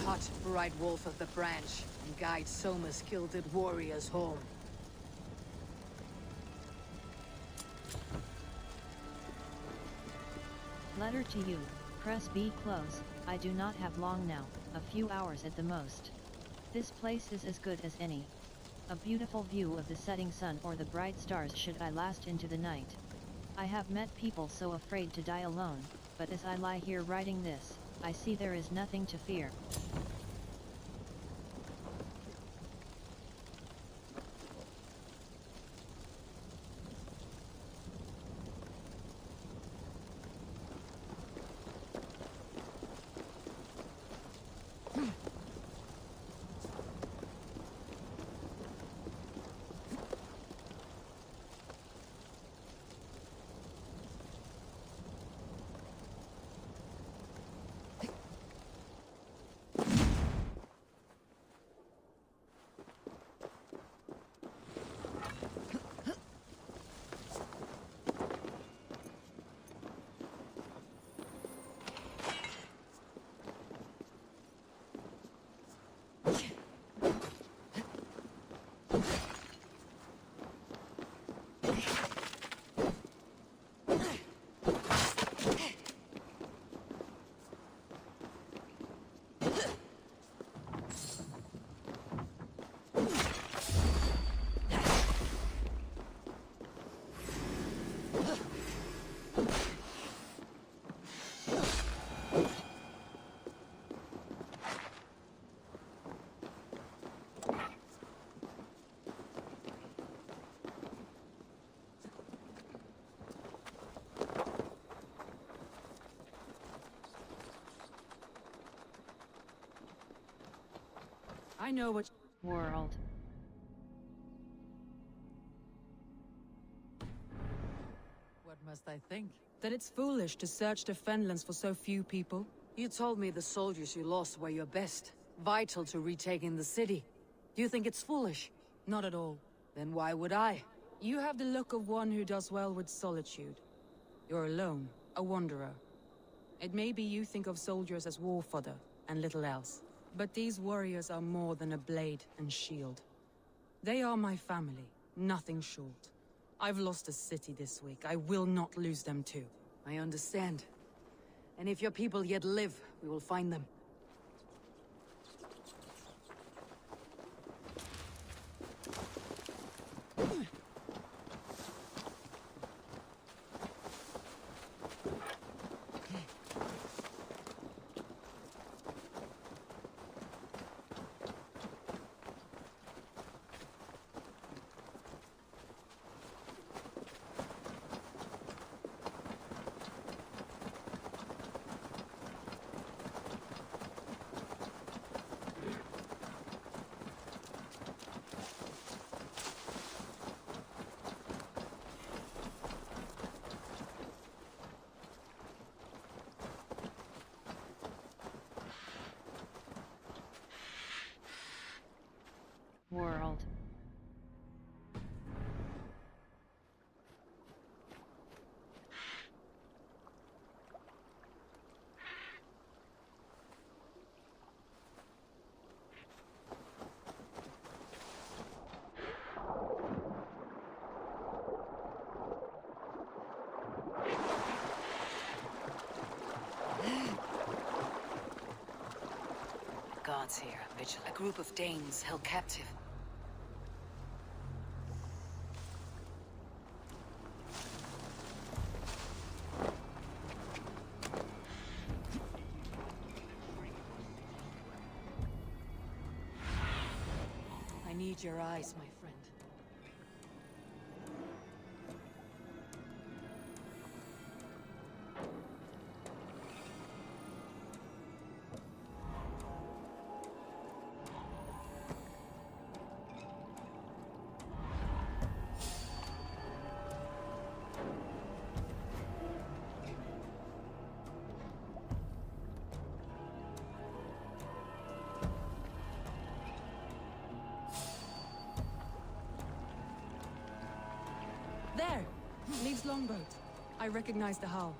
hot, bright wolf of the branch, and guide Soma's gilded warriors home. Letter to you. Press B close. I do not have long now, a few hours at the most. This place is as good as any. A beautiful view of the setting sun or the bright stars should I last into the night. I have met people so afraid to die alone, but as I lie here writing this, I see there is nothing to fear. I know what... World. What must I think? That it's foolish to search the Fenlands for so few people. You told me the soldiers you lost were your best, vital to retaking the city. Do you think it's foolish? Not at all. Then why would I? You have the look of one who does well with solitude. You're alone, a wanderer. It may be you think of soldiers as war fodder, and little else. But these warriors are more than a blade and shield. They are my family, nothing short. I've lost a city this week. I will not lose them too. I understand. And if your people yet live, we will find them. World. Guards here, Mitchell. A group of Danes held captive. I need your eyes, my friend. There! Leaves longboat. I recognize the hull.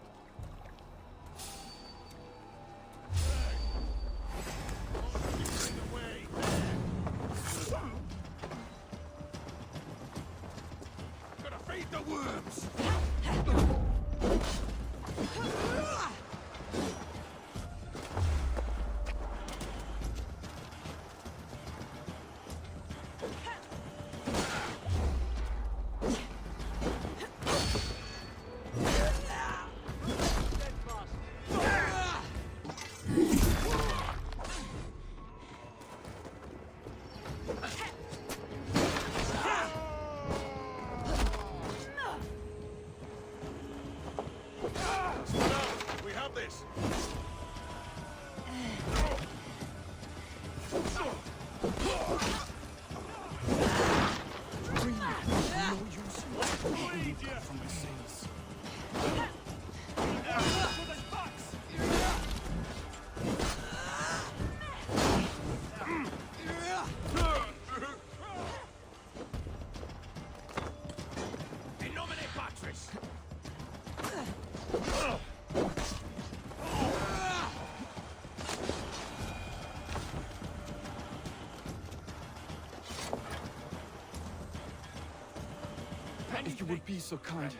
If you would be so kind.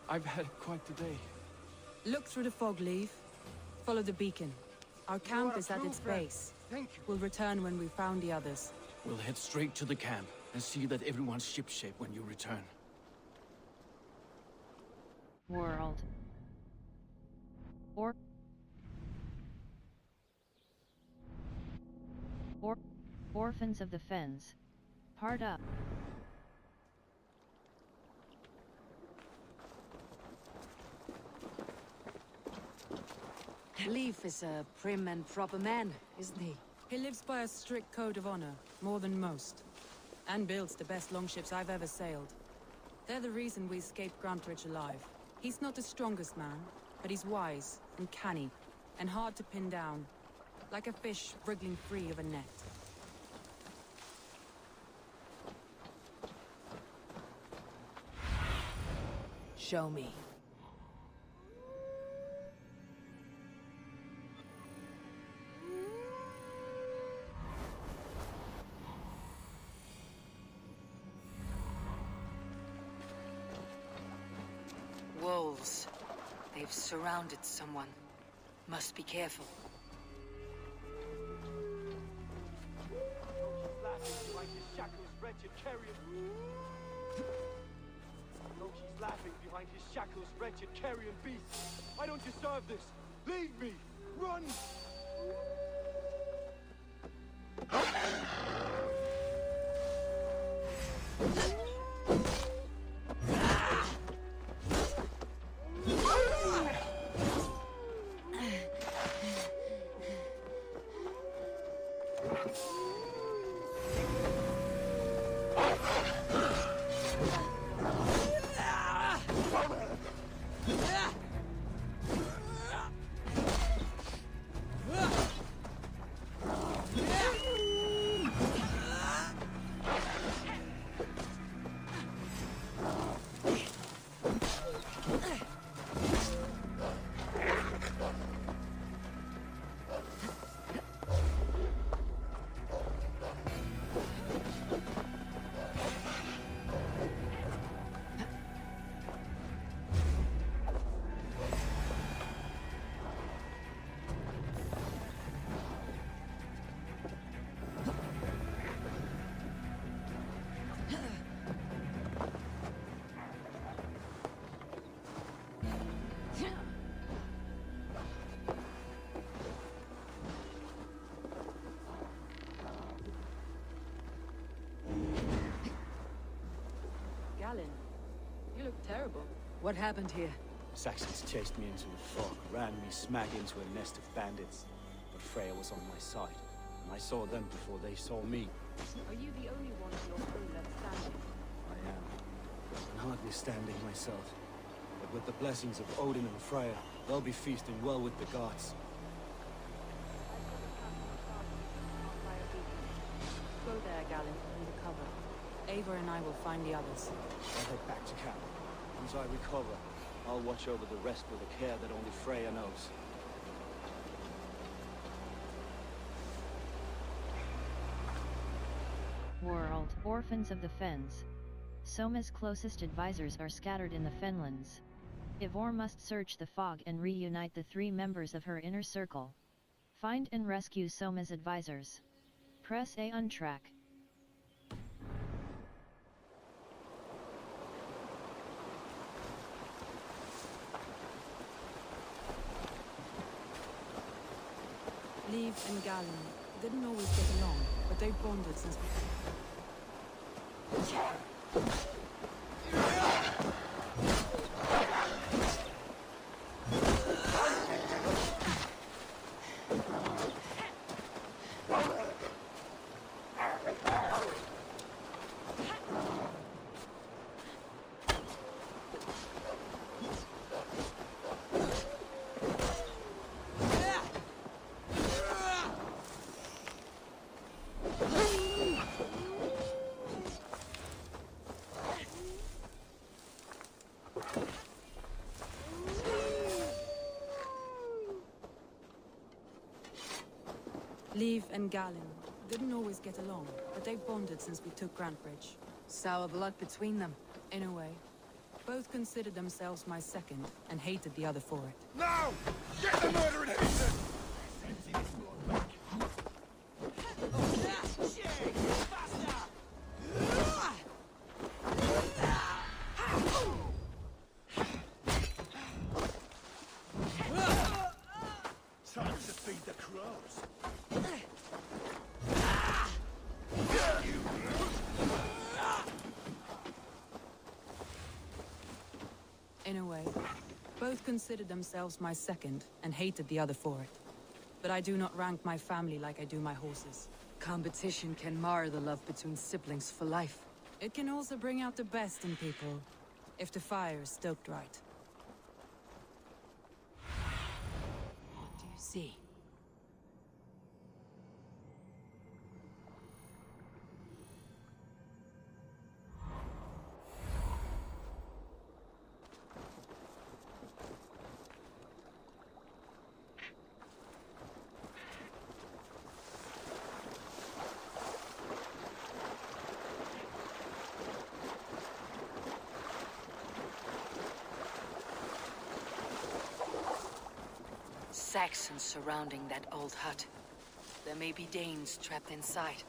I've had quite the day. Look through the fog, Leave. Follow the beacon. Our camp is at its base. Thank you. We'll return when we've found the others. We'll head straight to the camp and see that everyone's shipshape when you return. World. Orphans of the Fens. Part up. Leaf is a prim and proper man, isn't he? He lives by a strict code of honor, more than most. And builds the best longships I've ever sailed. They're the reason we escaped Grantridge alive. He's not the strongest man, but he's wise and canny, and hard to pin down. Like a fish wriggling free of a net. Show me. Wolves. They've surrounded someone. Must be careful. Loki's laughing behind his shackles, wretched carrion beast. I don't deserve this. Leave me. Run. Galen, you look terrible. What happened here? Saxons chased me into the fog, ran me smack into a nest of bandits. But Freya was on my side, and I saw them before they saw me. Are you the only one of your crew left standing? I am. And hardly standing myself. But with the blessings of Odin and Freya, they'll be feasting well with the gods. Go there, Galen, under cover. Eivor and I will find the others. I'll head back to camp. Once I recover, I'll watch over the rest with a care that only Freya knows. World. Orphans of the Fens. Soma's closest advisors are scattered in the Fenlands. Eivor must search the fog and reunite the 3 members of her inner circle. Find and rescue Soma's advisors. Press A on track. Leave and Galen didn't always get along, but they've bonded since Leave and Galen didn't always get along, but they've bonded since we took Grantbridge. Sour blood between them. In a way. Both considered themselves my second, and hated the other for it. Now! Get the murdering heathen! Time to feed the crows. In a way, both considered themselves my second, and hated the other for it. But I do not rank my family like I do my horses. Competition can mar the love between siblings for life. It can also bring out the best in people, if the fire is stoked right. What do you see? Saxons surrounding that old hut. There may be Danes trapped inside.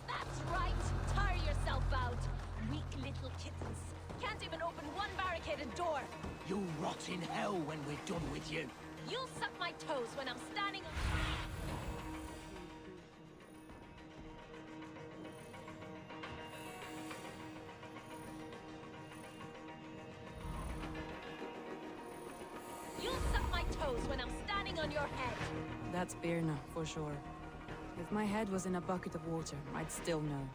That's right! Tire yourself out! Weak little kittens. Can't even open one barricaded door! You'll rot in hell when we're done with you. You'll suck my toes when I'm standing on... You'll suck my toes when I'm standing on your head! That's Birna, for sure. If my head was in a bucket of water, I'd still know.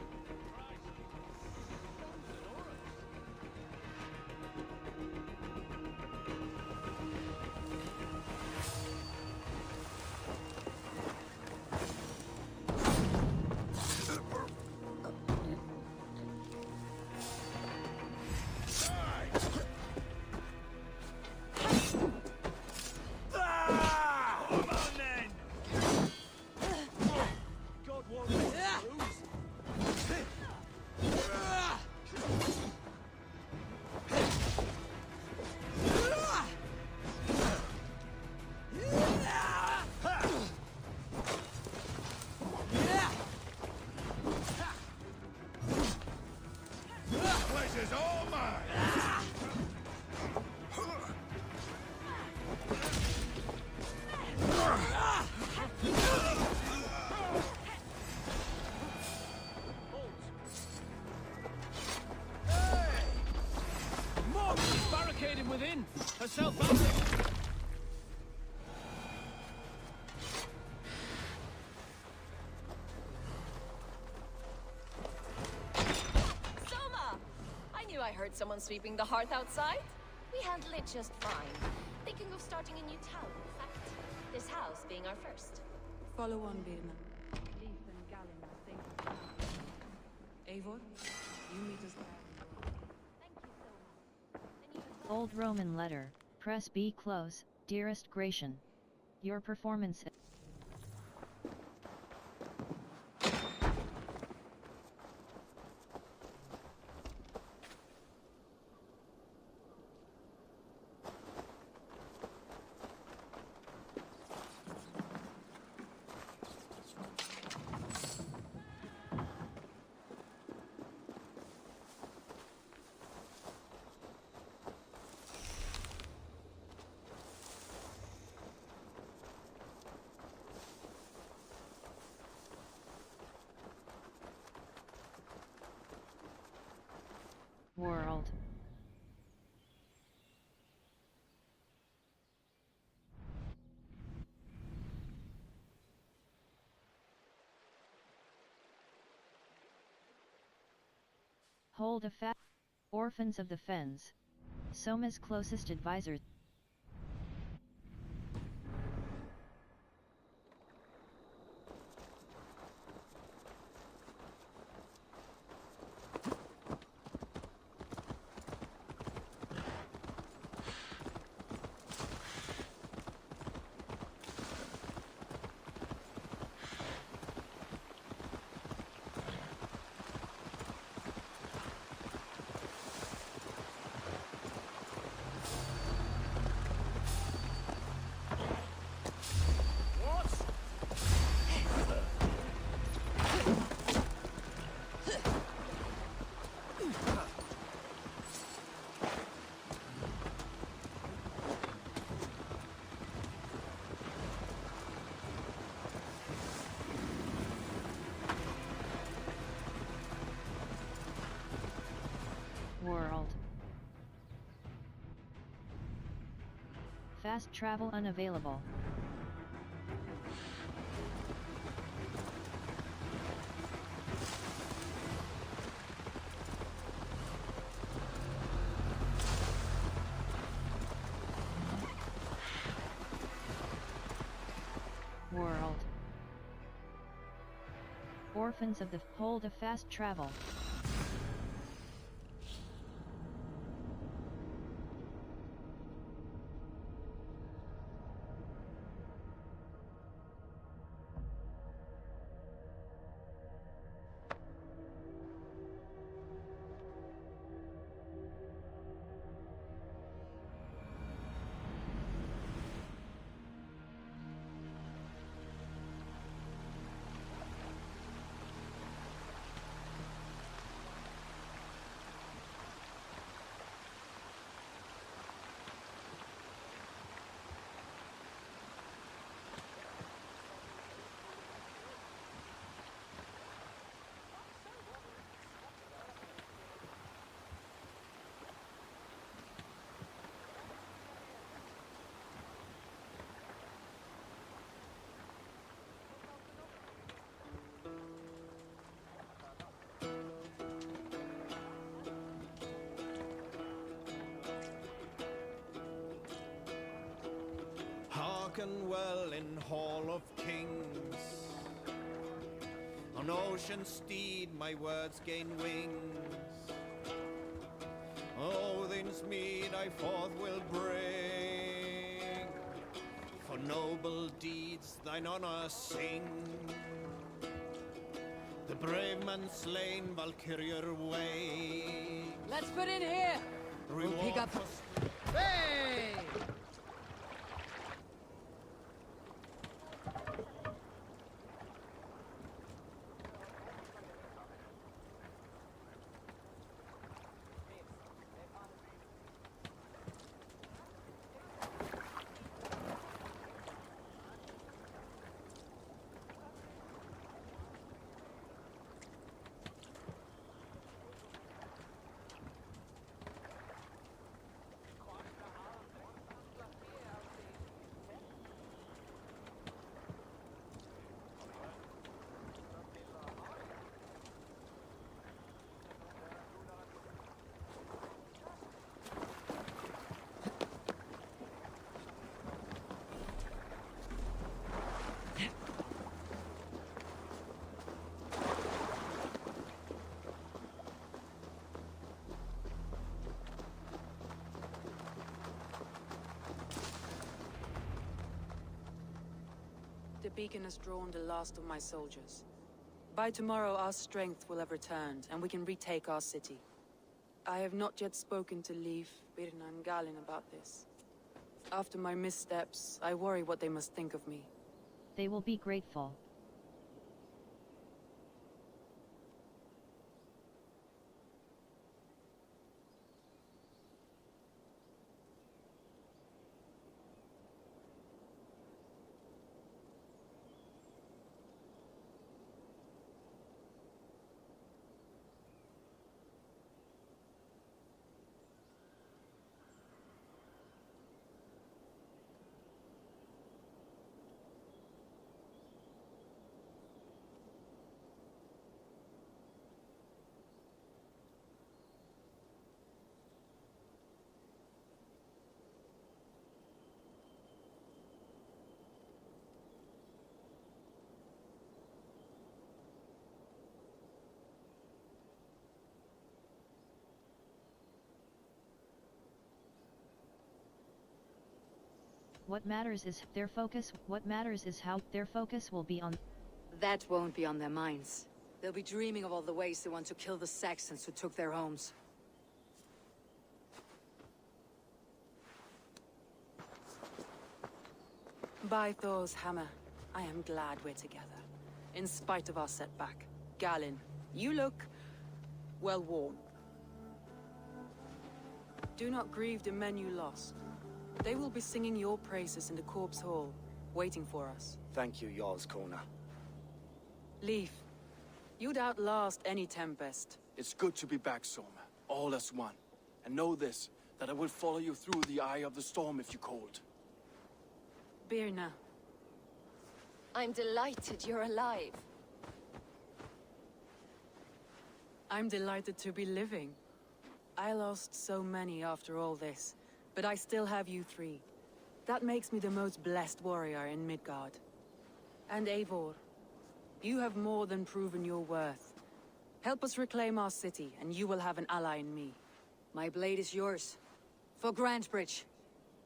Pleasure's all mine! Barricaded within! Herself out! Soma! I knew I heard someone sweeping the hearth outside. We handled it just fine. Thinking of starting a new town, in fact. This house being our first. Follow on, Birna. Leif and Galen are safe and sound. Eivor, you meet us there. Thank you, Soma. And you as well. Old Roman letter, press B close, dearest Gratian. Your performance world. Hold a fat orphans of the Fens. Soma's closest advisor. Fast travel unavailable. World. Orphans of the hold a fast travel. Hearken well in Hall of Kings. On ocean steed my words gain wings. Odin's mead I forth will bring. For noble deeds thine honor sing. The brave man slain Valkyrier way. Let's put in here! We'll pick up... Hey! The beacon has drawn the last of my soldiers. By tomorrow our strength will have returned, and we can retake our city. I have not yet spoken to Leif, Birna and Galinn about this. After my missteps, I worry what they must think of me. They will be grateful. What matters is their focus, what matters is how their focus will be on. That won't be on their minds. They'll be dreaming of all the ways they want to kill the Saxons who took their homes. By Thor's hammer, I am glad we're together. In spite of our setback. Galinn, you look... well worn. Do not grieve the men you lost. They will be singing your praises in the Corpse Hall, waiting for us. Thank you, Jarl's Corner. Leif, you'd outlast any tempest. It's good to be back, Soma. All as one. And know this, that I will follow you through the eye of the storm if you cold. Birna. I'm delighted you're alive. I'm delighted to be living. I lost so many after all this, but I still have you three. That makes me the most blessed warrior in Midgard. And Eivor, you have more than proven your worth. Help us reclaim our city, and you will have an ally in me. My blade is yours. For Grantebridge.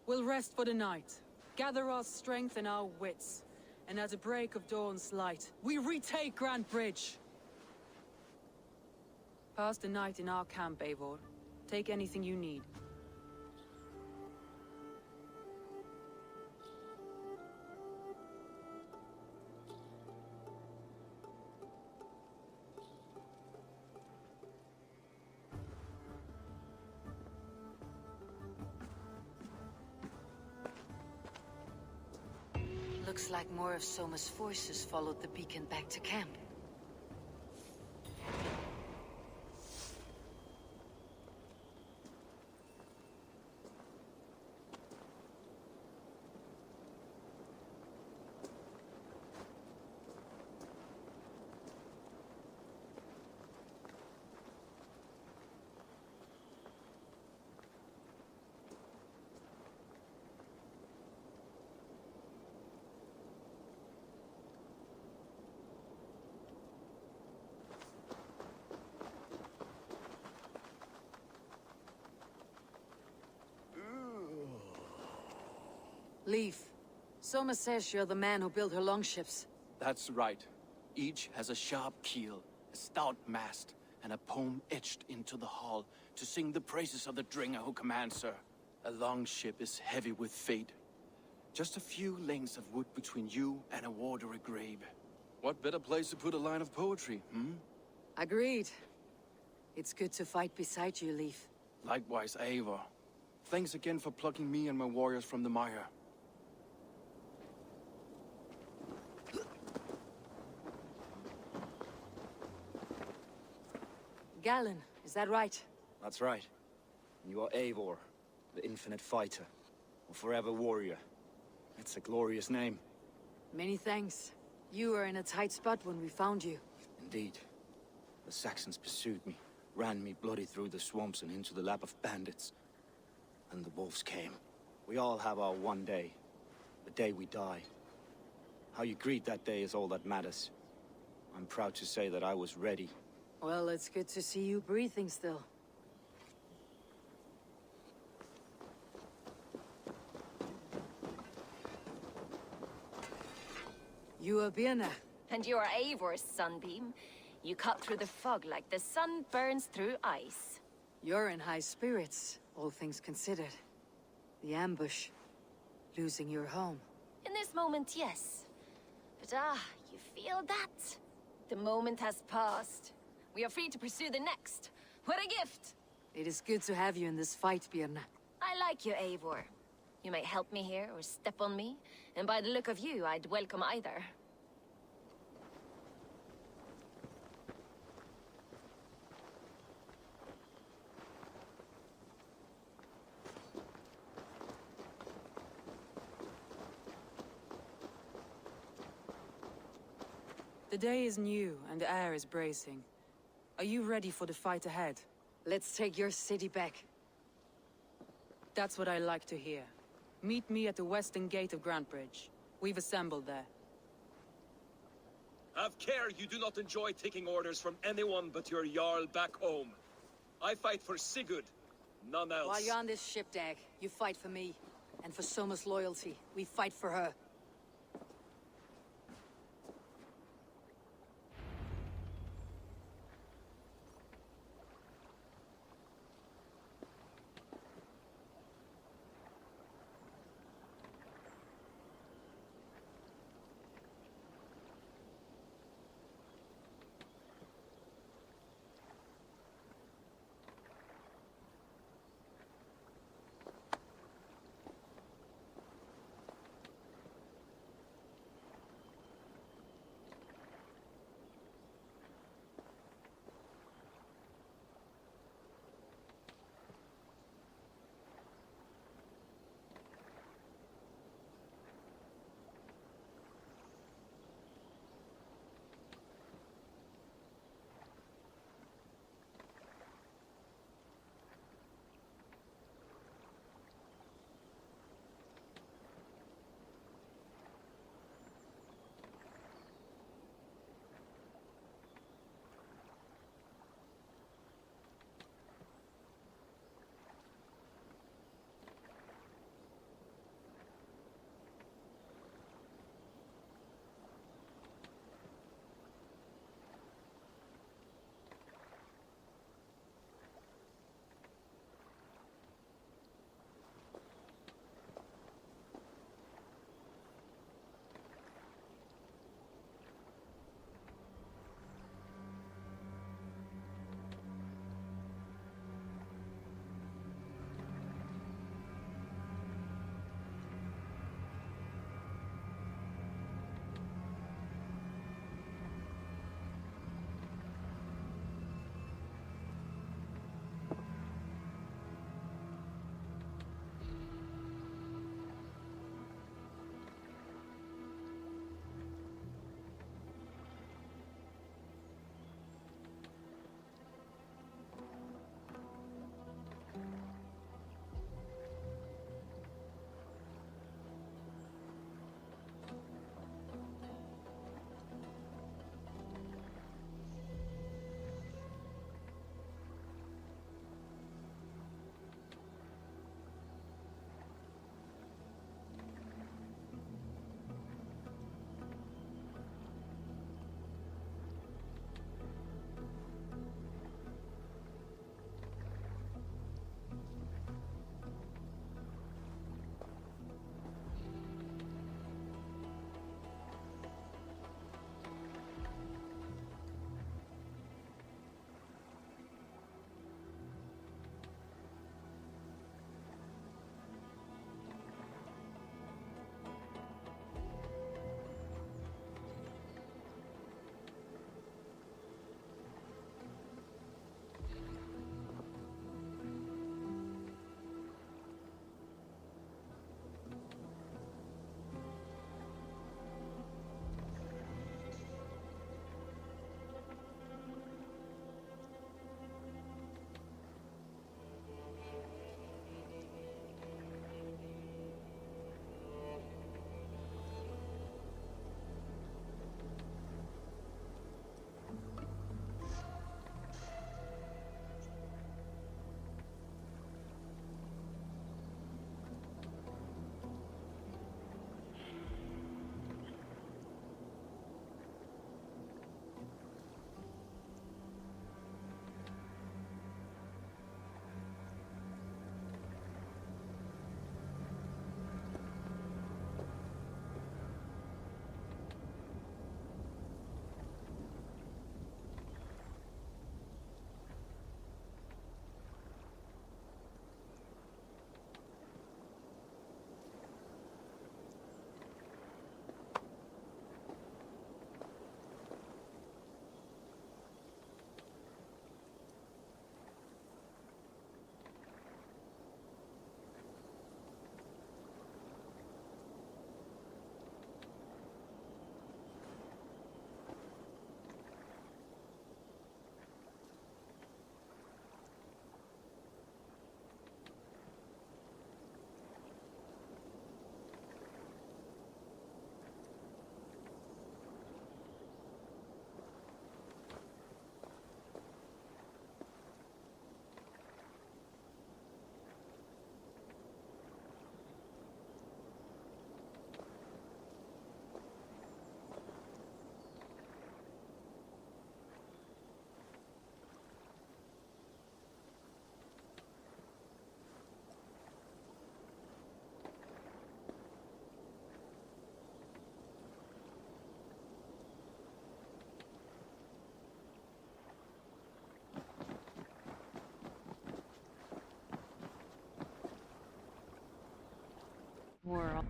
We'll rest for the night, gather our strength and our wits, and at the break of dawn's light, we retake Grantebridge! Pass the night in our camp, Eivor. Take anything you need. Looks like more of Soma's forces followed the beacon back to camp. Leaf. Soma says you're the man who built her longships. That's right. Each has a sharp keel, a stout mast, and a poem etched into the hull to sing the praises of the Dringer who commands her. A longship is heavy with fate. Just a few lengths of wood between you and a watery grave. What better place to put a line of poetry, hmm? Agreed. It's good to fight beside you, Leaf. Likewise, Eivor. Thanks again for plucking me and my warriors from the mire. Galen, is that right? That's right. You are Eivor, the infinite fighter, or forever warrior. It's a glorious name. Many thanks. You were in a tight spot when we found you. Indeed. The Saxons pursued me, ran me bloody through the swamps and into the lap of bandits. And the wolves came. We all have our one day. The day we die. How you greet that day is all that matters. I'm proud to say that I was ready. Well, it's good to see you breathing still. You are Birna. And you're Eivor's sunbeam. You cut through the fog like the sun burns through ice. You're in high spirits, all things considered. The ambush. Losing your home. In this moment, yes. But you feel that? The moment has passed. We are free to pursue the next. What a gift! It is good to have you in this fight, Birna. I like you, Eivor. You may help me here or step on me, and by the look of you, I'd welcome either. The day is new, and the air is bracing. Are you ready for the fight ahead? Let's take your city back. That's what I like to hear. Meet me at the western gate of Grantebridge. We've assembled there. Have care you do not enjoy taking orders from anyone but your Jarl back home. I fight for Sigurd, none else. While you're on this ship, Dag, you fight for me. And for Soma's loyalty, we fight for her.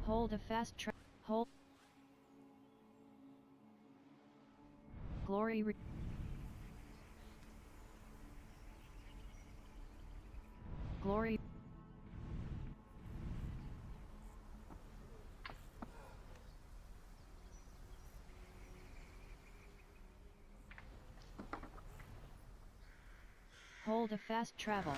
Hold a fast track. Hold. Glory. Glory. Hold a fast travel.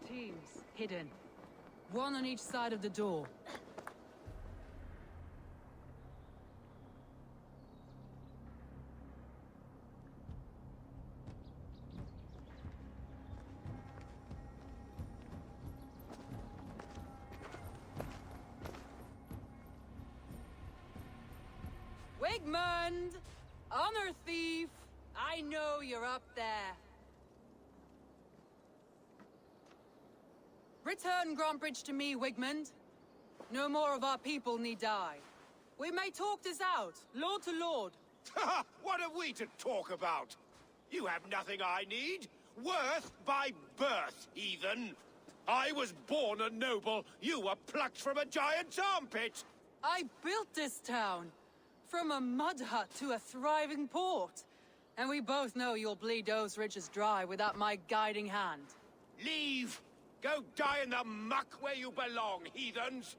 Teams, hidden. One on each side of the door. Wigmund! Honor thief! I know you're up there. Return Grantbridge to me, Wigmund. No more of our people need die. We may talk this out, lord to lord. What are we to talk about? You have nothing I need. Worth by birth, heathen. I was born a noble. You were plucked from a giant's armpit. I built this town. From a mud hut to a thriving port. And we both know you'll bleed those riches dry without my guiding hand. Leave! Go die in the muck where you belong, heathens!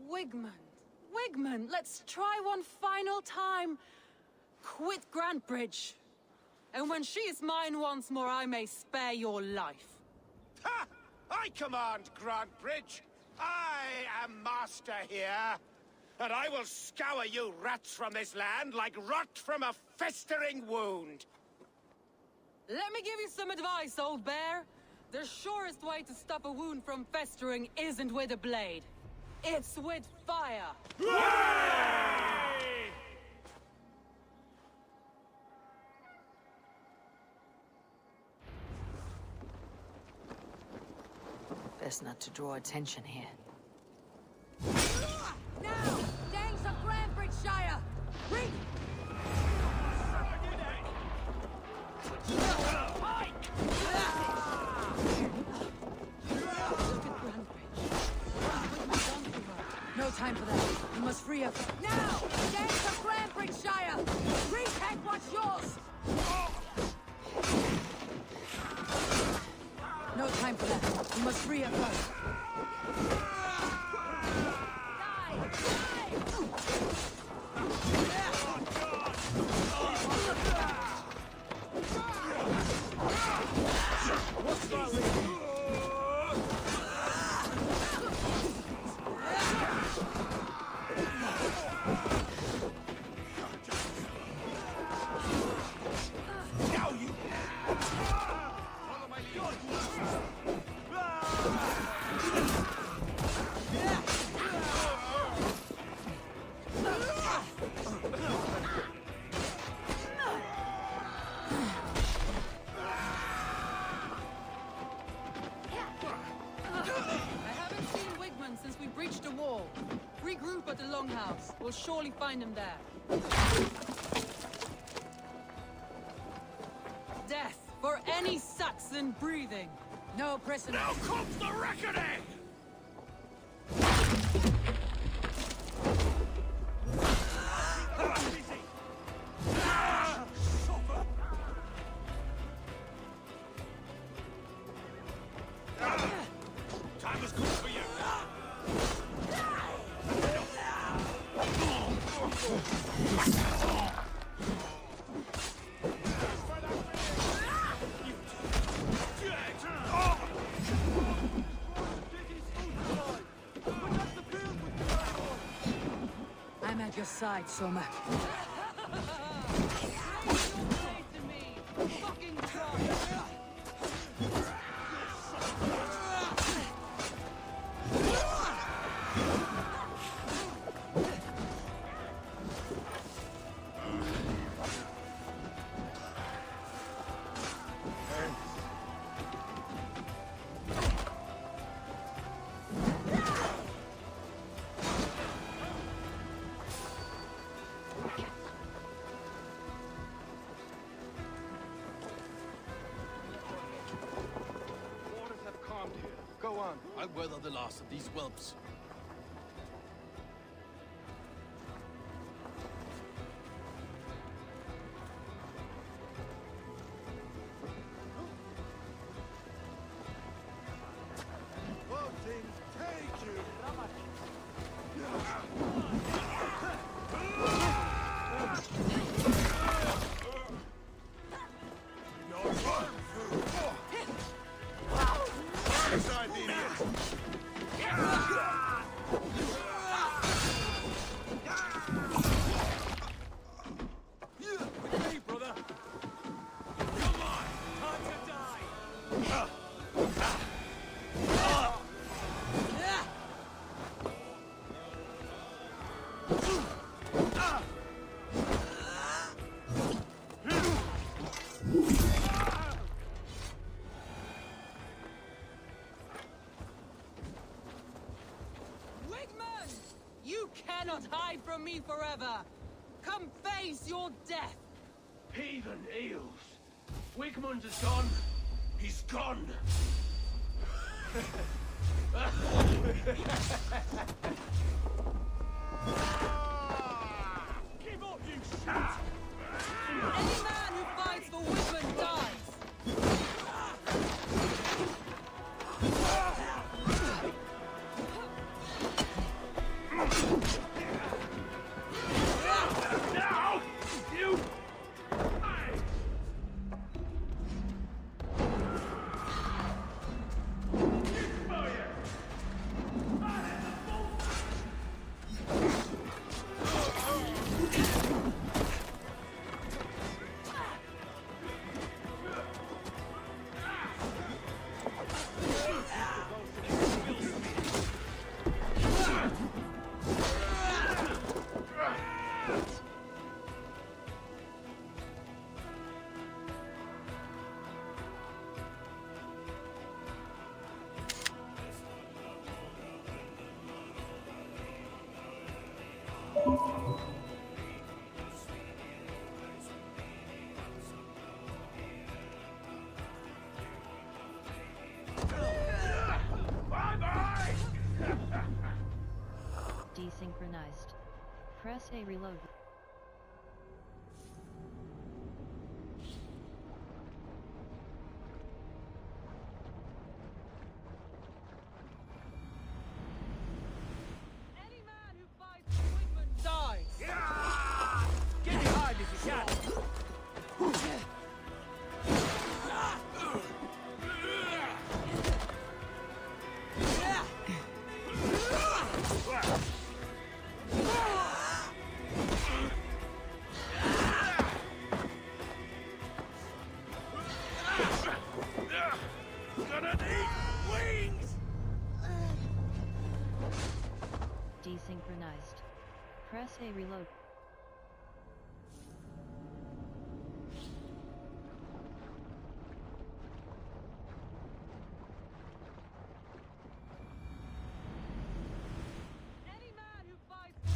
Wigmund, let's try one final time. Quit Grantbridge. And when she is mine once more, I may spare your life. Ha! I command Grantbridge. I am master here. And I will scour you rats from this land like rot from a festering wound. Let me give you some advice, old bear. The surest way to stop a wound from festering isn't with a blade. It's with fire! Best not to draw attention here. Now! Gangs of Grantbridge Shire! Reach! No time for that. You must free up. Now! Gangs of Grantbridge Shire! Retake what's yours! No time for that. You must free up first. at the Longhouse. We'll surely find him there. Death for any Saxon breathing. No prisoner. Now comes the reckoning! Time is good for you. I'm at your side, Soma. Fucking try! Waters have calmed here. Go on. I'll weather the last of these whelps. Boatings, take you! Hey, brother! Come on! Time to die! Wigman! You cannot hide from me forever! Come face your death! Heathen eels. Wigmund is gone. He's gone. Give up, you shit! Any man who fights for Wigman dies! Now! You! Bye-bye! Desynchronized. Press A reload. Any man who fights for Wigman dies! Get behind if you can! Gonna need wings! Desynchronized. Press A reload. Any man who fights for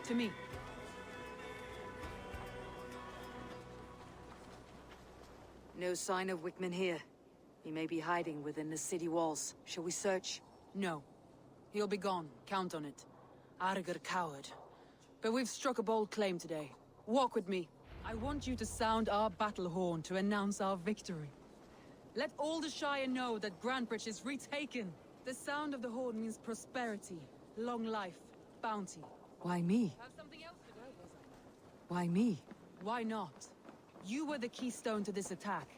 To me. No sign of Wickman here. He may be hiding within the city walls. Shall we search? No. He'll be gone. Count on it. Arger coward. But we've struck a bold claim today. Walk with me. I want you to sound our battle horn to announce our victory. Let all the Shire know that Grantebridge is retaken. The sound of the horn means prosperity, long life, bounty. Why me? Have something else to do, was I? Why me? Why not? You were the keystone to this attack.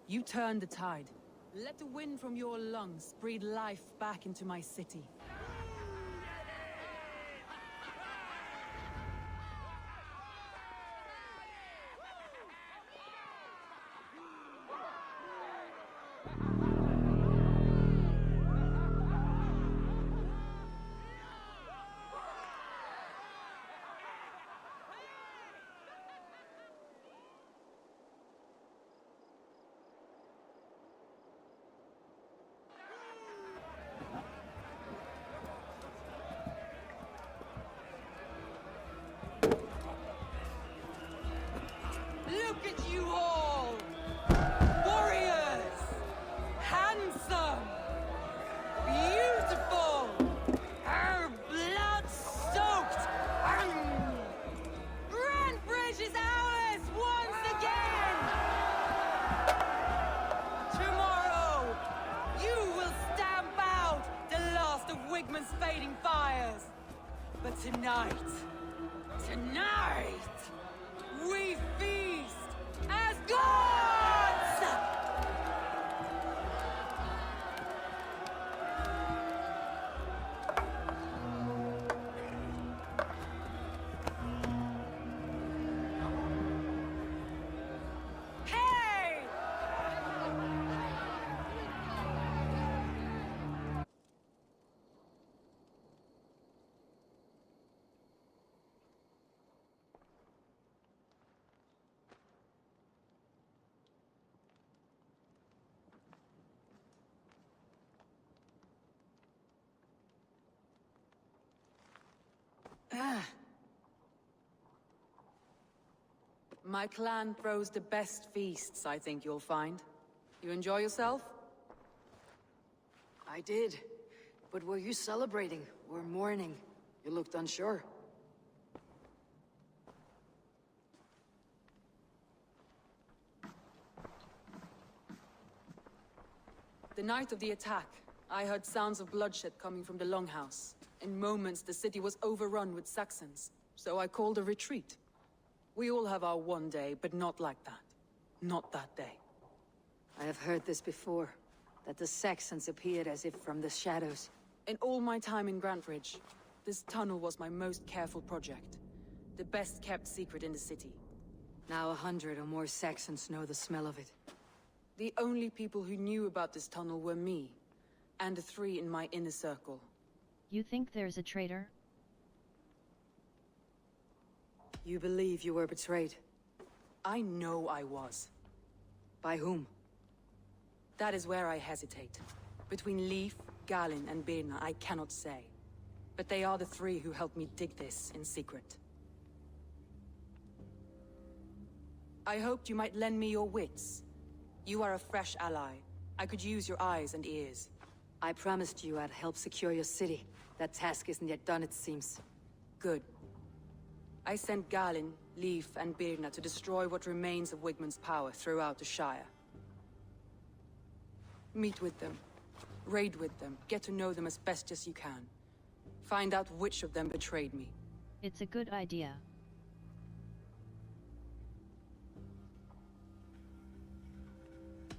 You turned the tide. Let the wind from your lungs breathe life back into my city. Look at you all! Warriors! Handsome! Beautiful! Blood-soaked! Grantebridge is ours once again! Tomorrow, you will stamp out the last of Wigman's fading fires. But tonight, we feast as gods! Hey! My clan throws the best feasts, I think you'll find. You enjoy yourself? I did. But were you celebrating or mourning? You looked unsure. The night of the attack, I heard sounds of bloodshed coming from the Longhouse. In moments, the city was overrun with Saxons, so I called a retreat. We all have our one day, but not like that. Not that day. I have heard this before, that the Saxons appeared as if from the shadows. In all my time in Grantebridge, this tunnel was my most careful project. The best kept secret in the city. Now 100 or more Saxons know the smell of it. The only people who knew about this tunnel were me, and the 3 in my inner circle. You think there's a traitor? You believe you were betrayed? I know I was. By whom? That is where I hesitate. Between Leif, Galinn, and Birna, I cannot say. But they are the 3 who helped me dig this in secret. I hoped you might lend me your wits. You are a fresh ally. I could use your eyes and ears. I promised you I'd help secure your city. That task isn't yet done, it seems. Good. I sent Galinn, Leif, and Birna to destroy what remains of Wigman's power throughout the Shire. Meet with them. Raid with them. Get to know them as best as you can. Find out which of them betrayed me. It's a good idea.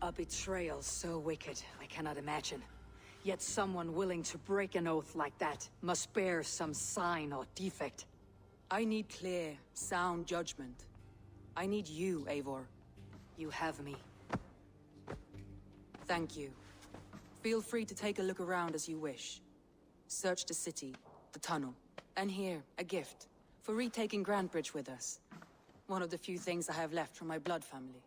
A betrayal so wicked, I cannot imagine. Yet someone willing to break an oath like that must bear some sign or defect. I need clear, sound judgment. I need you, Eivor. You have me. Thank you. Feel free to take a look around as you wish. Search the city, the tunnel, and here, a gift, for retaking Grantebridge with us. One of the few things I have left from my blood family.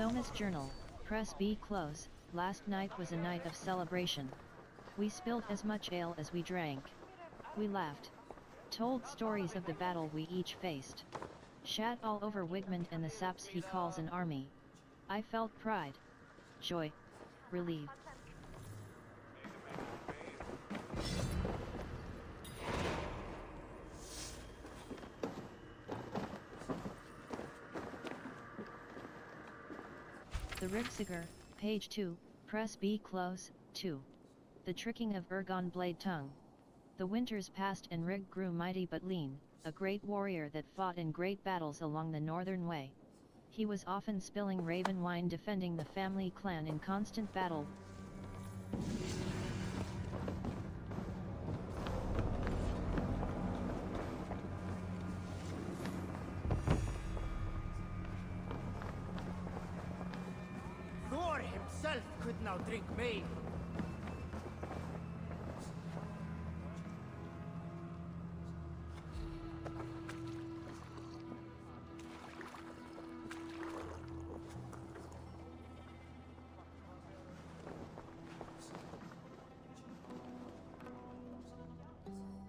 Soma's journal, press B close. Last night was a night of celebration. We spilled as much ale as we drank. We laughed. Told stories of the battle we each faced. Shat all over Wigmund and the saps he calls an army. I felt pride, joy, relief. The Rixiger, page 2, press B close, 2. The tricking of Ergon Blade Tongue. The winters passed and Rig grew mighty but lean, a great warrior that fought in great battles along the northern way. He was often spilling raven wine defending the family clan in constant battle. Thor himself could now drink me.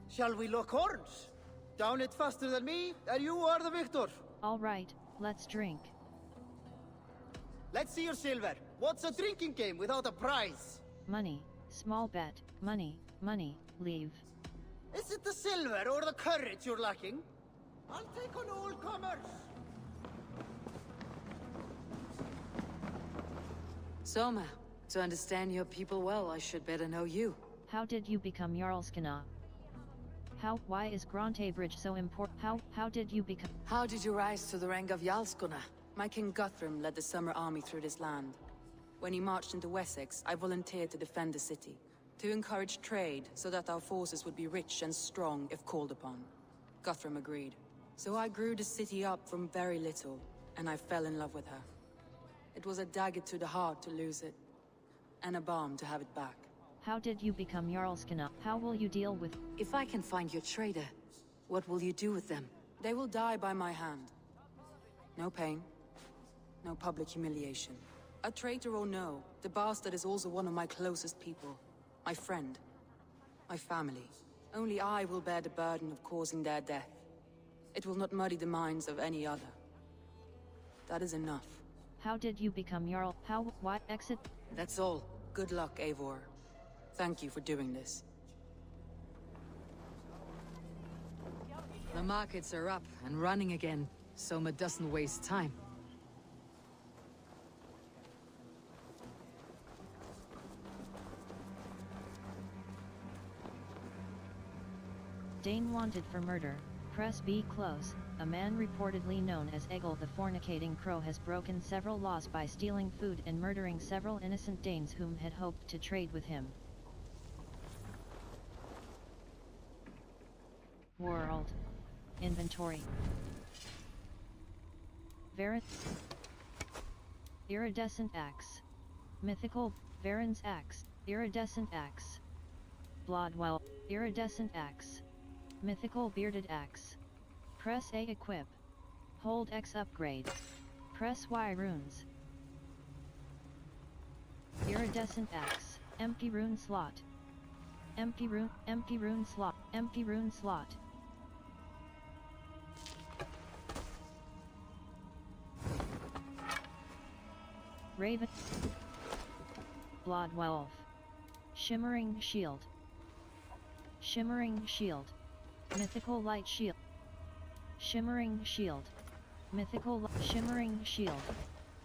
Shall we lock horns? Down it faster than me, and you are the victor. All right, let's drink. Let's see your silver. What's a drinking game without a prize? Money, small bet, money, money, leave. Is it the silver or the courage you're lacking? I'll take on all comers. Soma, to understand your people well, I should better know you. How did you become Jarlskina? Why is Gronte Bridge so important? How did you become? How did you rise to the rank of Jarlskona? My king Guthrum led the Summer Army through this land. When he marched into Wessex, I volunteered to defend the city. To encourage trade, so that our forces would be rich and strong if called upon. Guthrum agreed. So I grew the city up from very little, and I fell in love with her. It was a dagger to the heart to lose it, and a balm to have it back. How did you become Jarlskina? How will you deal with? If I can find your traitor, what will you do with them? They will die by my hand. No pain, no public humiliation. A traitor or no, the bastard is also one of my closest people. My friend. My family. Only I will bear the burden of causing their death. It will not muddy the minds of any other. That is enough. How did you become Jarl? Why, exit? That's all. Good luck, Eivor. Thank you for doing this. The markets are up and running again. Soma doesn't waste time. Dane wanted for murder. Press B close. A man reportedly known as Egil the Fornicating Crow has broken several laws by stealing food and murdering several innocent Danes whom had hoped to trade with him. World. Inventory. Varan. Iridescent axe. Mythical. Varan's axe. Iridescent axe. Bloodwell. Iridescent axe. Mythical bearded axe. Press A equip. Hold X upgrade. Press Y runes. Iridescent axe. Empty rune slot. Empty rune slot. Empty rune slot. Raven. Bloodwolf. Shimmering shield. Shimmering shield. Mythical light shield. Shimmering shield. Shimmering shield.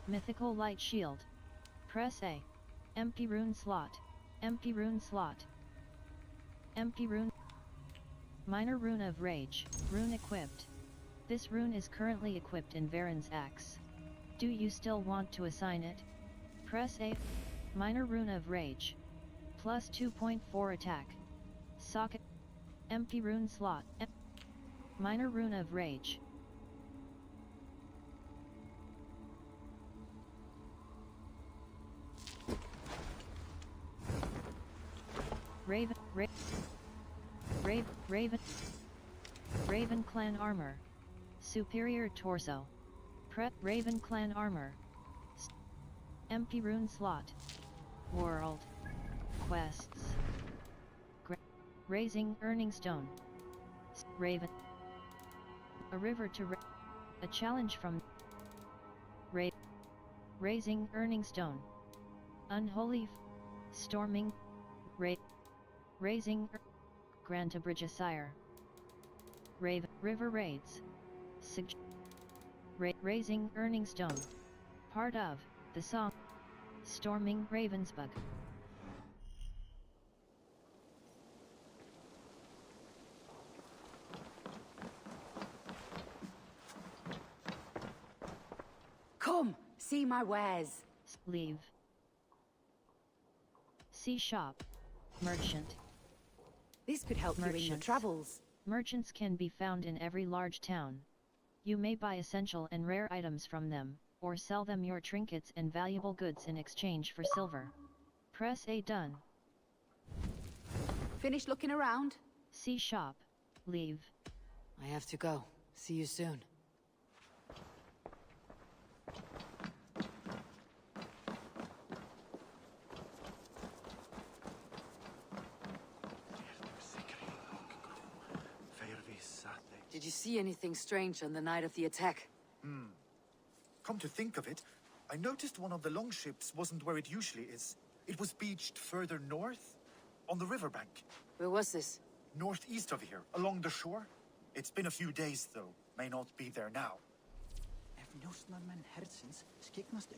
Mythical light shield. Press A. Empty rune slot. Empty rune slot. Empty rune. Minor rune of rage. Rune equipped. This rune is currently equipped in Varan's axe. Do you still want to assign it? Press A. Minor rune of rage. Plus 2.4 attack. Socket. Empty rune slot. Minor rune of rage. Raven Clan armor. Superior torso. Raven Clan armor. Empty rune slot. World. Quests. Raising earning stone. Raven. A river to a challenge from Raising earning stone. Unholy storming raising grant a bridge sire. River raids. Raising earning stone. Part of the song Storming Ravensbug. Come, see my wares. Leave. See shop. Merchant. This could help you in your travels. Merchants can be found in every large town. You may buy essential and rare items from them, or sell them your trinkets and valuable goods in exchange for silver. Press A done. Finish looking around? See shop. Leave. I have to go. See you soon. Did you see anything strange on the night of the attack? Come to think of it, I noticed one of the longships wasn't where it usually is. It was beached further north, on the riverbank. Where was this? Northeast of here, along the shore. It's been a few days, though. May not be there now. Njósnar menn herdsins skyggnast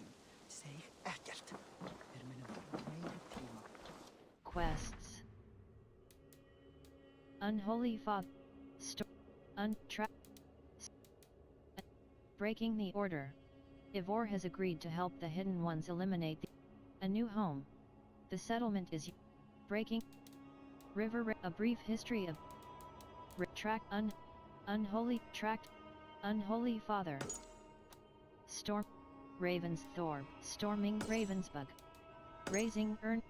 seg ekkert. Munum meiri tíma. Quests. Unholy Father. Breaking the order. Ivor has agreed to help the Hidden Ones eliminate a new home. The settlement is breaking. River. A brief history of tract. Unholy tract. Unholy Father. Storm. Ravens Thorb. Storming Ravensbug. Raising Earn.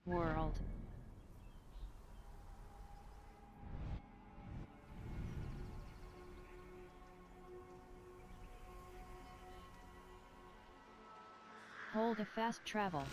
World. Hold a fast travel.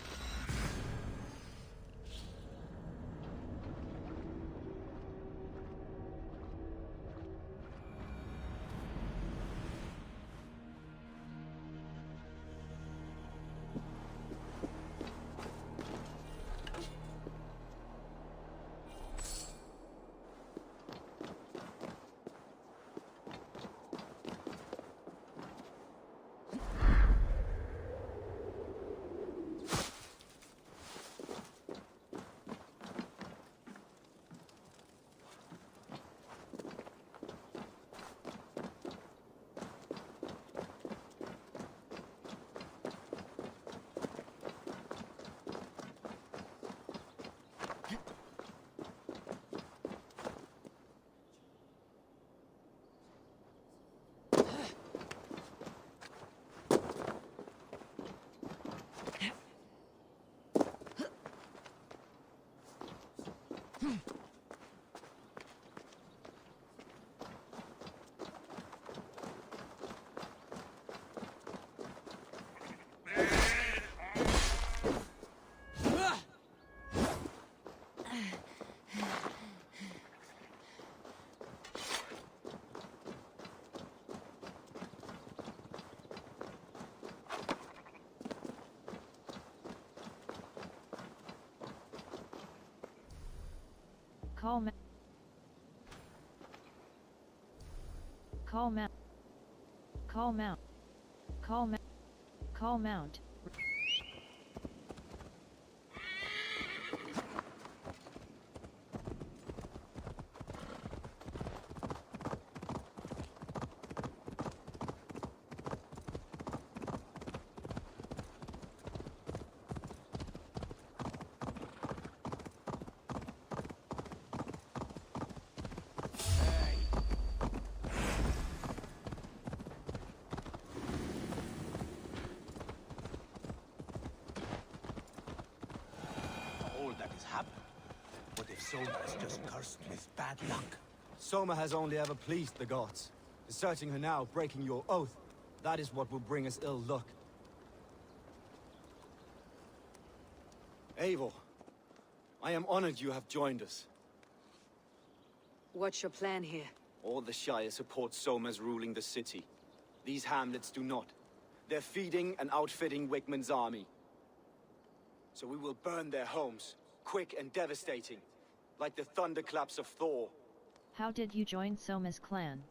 Call mount. Call mount. Call mount. Call mount. Call mount. if Soma is just cursed with bad luck. Soma has only ever pleased the gods. Deserting her now, breaking your oath, that is what will bring us ill luck. Eivor, I am honored you have joined us. What's your plan here? All the Shire support Soma's ruling the city. These hamlets do not. They're feeding and outfitting Wickman's army. So we will burn their homes, quick and devastating, like the thunderclaps of Thor. How did you join Soma's clan?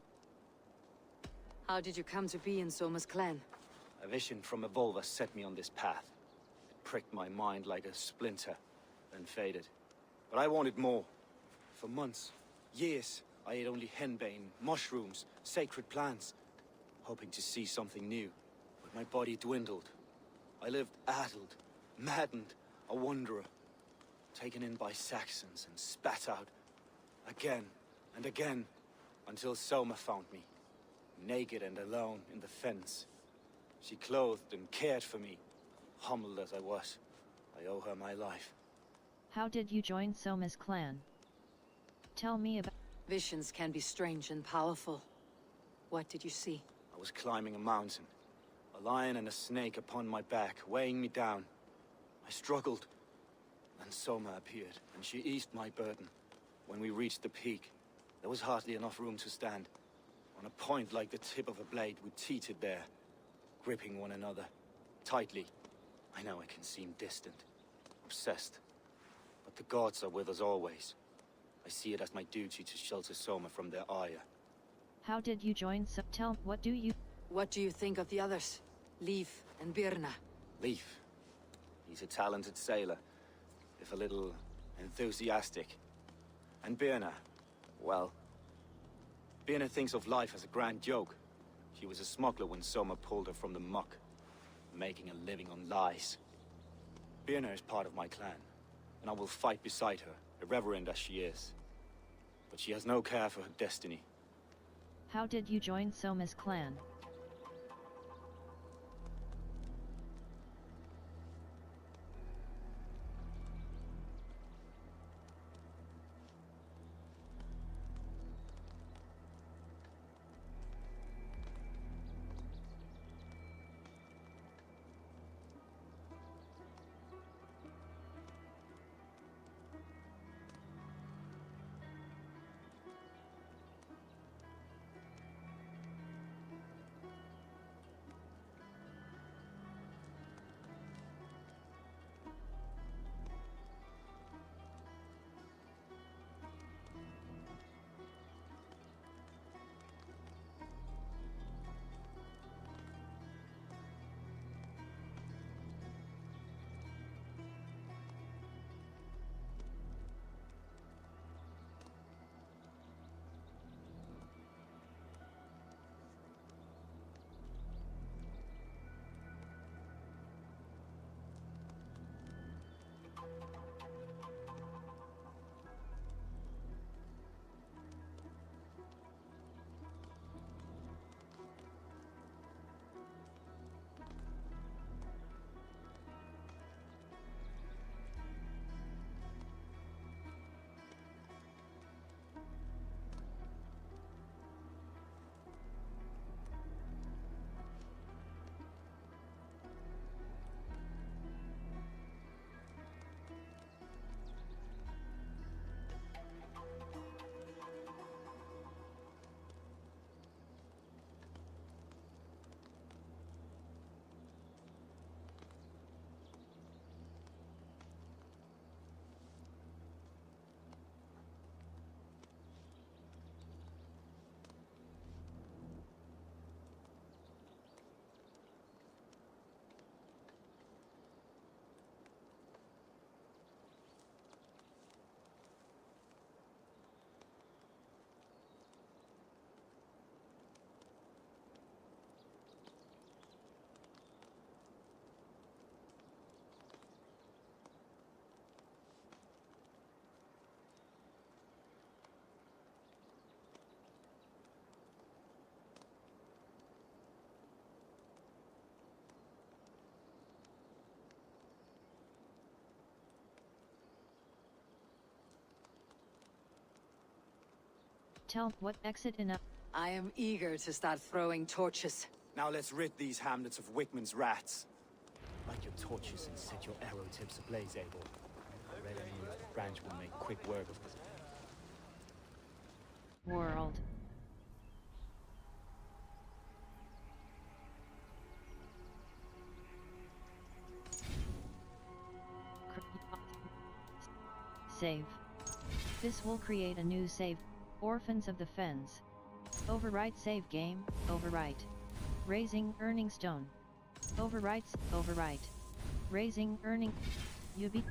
How did you come to be in Soma's clan? A vision from Evolva set me on this path. It pricked my mind like a splinter, then faded. But I wanted more. For months, years, I ate only henbane, mushrooms, sacred plants, hoping to see something new. But my body dwindled. I lived addled, maddened, a wanderer, taken in by Saxons and spat out again and again, until Soma found me, naked and alone in the fens. She clothed and cared for me, humbled as I was. I owe her my life. How did you join Soma's clan? Tell me about... Visions can be strange and powerful. What did you see? I was climbing a mountain, a lion and a snake upon my back, weighing me down. I struggled. Then Soma appeared, and she eased my burden. When we reached the peak, there was hardly enough room to stand. On a point like the tip of a blade, we teetered there, gripping one another, tightly. I know I can seem distant, obsessed, but the gods are with us always. I see it as my duty to shelter Soma from their ire. How did you join What do you think of the others? Leif and Birna? Leif. He's a talented sailor, if a little enthusiastic. And Birna, well, Birna thinks of life as a grand joke. She was a smuggler when Soma pulled her from the muck, making a living on lies. Birna is part of my clan, and I will fight beside her, irreverent as she is. But she has no care for her destiny. How did you join Soma's clan? Tell what exit in a... I am eager to start throwing torches. Now let's rid these hamlets of Wickman's rats. Like your torches and set your arrow tips ablaze, Abel. Red and the branch will make quick work of this. World. Save. This will create a new save. Orphans of the Fens. Overwrite save game, overwrite. Raising earning stone. Overwrites, overwrite. Raising earning. Yubi.